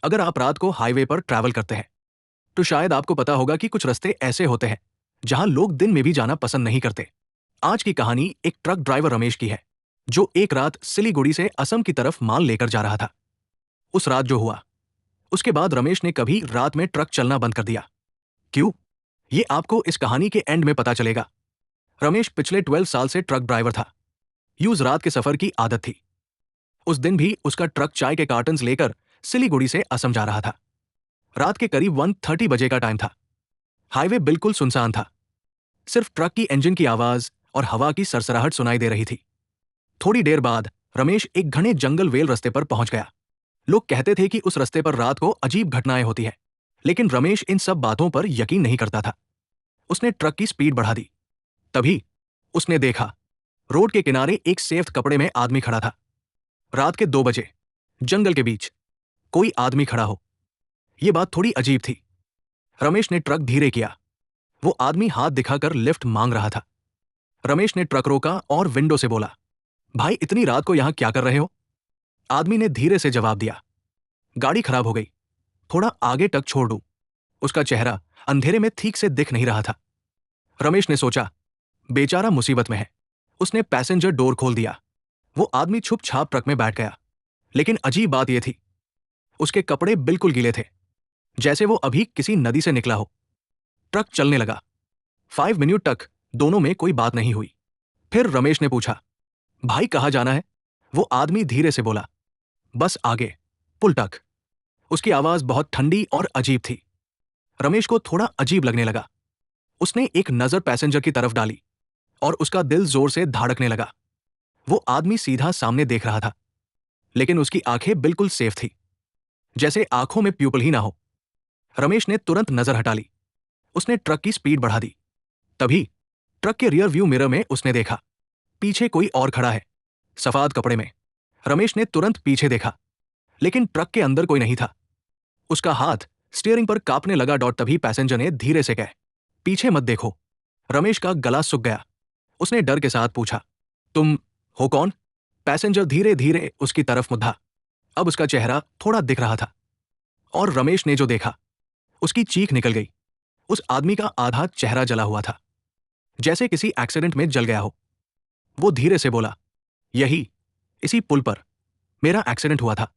अगर आप रात को हाईवे पर ट्रैवल करते हैं तो शायद आपको पता होगा कि कुछ रास्ते ऐसे होते हैं जहां लोग दिन में भी जाना पसंद नहीं करते। आज की कहानी एक ट्रक ड्राइवर रमेश की है, जो एक रात सिलीगुड़ी से असम की तरफ माल लेकर जा रहा था। उस रात जो हुआ, उसके बाद रमेश ने कभी रात में ट्रक चलना बंद कर दिया। क्यों? ये आपको इस कहानी के एंड में पता चलेगा। रमेश पिछले 12 साल से ट्रक ड्राइवर था। यूज रात के सफर की आदत थी। उस दिन भी उसका ट्रक चाय के कार्टन्स लेकर सिलीगुड़ी से असम जा रहा था। रात के करीब 1:30 बजे का टाइम था। हाईवे बिल्कुल सुनसान था। सिर्फ ट्रक की इंजन की आवाज और हवा की सरसराहट सुनाई दे रही थी। थोड़ी देर बाद रमेश एक घने जंगल वेल रास्ते पर पहुंच गया। लोग कहते थे कि उस रास्ते पर रात को अजीब घटनाएं होती है, लेकिन रमेश इन सब बातों पर यकीन नहीं करता था। उसने ट्रक की स्पीड बढ़ा दी। तभी उसने देखा, रोड के किनारे एक सफेद कपड़े में आदमी खड़ा था। रात के 2 बजे जंगल के बीच कोई आदमी खड़ा हो, यह बात थोड़ी अजीब थी। रमेश ने ट्रक धीरे किया। वो आदमी हाथ दिखाकर लिफ्ट मांग रहा था। रमेश ने ट्रक रोका और विंडो से बोला, भाई इतनी रात को यहां क्या कर रहे हो? आदमी ने धीरे से जवाब दिया, गाड़ी खराब हो गई, थोड़ा आगे तक छोड़ दूं। उसका चेहरा अंधेरे में ठीक से दिख नहीं रहा था। रमेश ने सोचा, बेचारा मुसीबत में है। उसने पैसेंजर डोर खोल दिया। वो आदमी छुप छाप ट्रक में बैठ गया। लेकिन अजीब बात यह थी, उसके कपड़े बिल्कुल गीले थे, जैसे वो अभी किसी नदी से निकला हो। ट्रक चलने लगा। 5 मिनट तक दोनों में कोई बात नहीं हुई। फिर रमेश ने पूछा, भाई कहाँ जाना है? वो आदमी धीरे से बोला, बस आगे, पुल तक। उसकी आवाज बहुत ठंडी और अजीब थी। रमेश को थोड़ा अजीब लगने लगा। उसने एक नजर पैसेंजर की तरफ डाली और उसका दिल जोर से धड़कने लगा। वो आदमी सीधा सामने देख रहा था, लेकिन उसकी आंखें बिल्कुल सेफ थी, जैसे आंखों में प्यूपल ही ना हो। रमेश ने तुरंत नजर हटा ली। उसने ट्रक की स्पीड बढ़ा दी। तभी ट्रक के रियर व्यू मिरर में उसने देखा, पीछे कोई और खड़ा है, सफेद कपड़े में। रमेश ने तुरंत पीछे देखा, लेकिन ट्रक के अंदर कोई नहीं था। उसका हाथ स्टीयरिंग पर कांपने लगा। तभी पैसेंजर ने धीरे से कहा, पीछे मत देखो। रमेश का गला सूख गया। उसने डर के साथ पूछा, तुम हो कौन? पैसेंजर धीरे धीरे उसकी तरफ मुड़ा। अब उसका चेहरा थोड़ा दिख रहा था, और रमेश ने जो देखा, उसकी चीख निकल गई। उस आदमी का आधा चेहरा जला हुआ था, जैसे किसी एक्सीडेंट में जल गया हो। वो धीरे से बोला, यही, इसी पुल पर मेरा एक्सीडेंट हुआ था।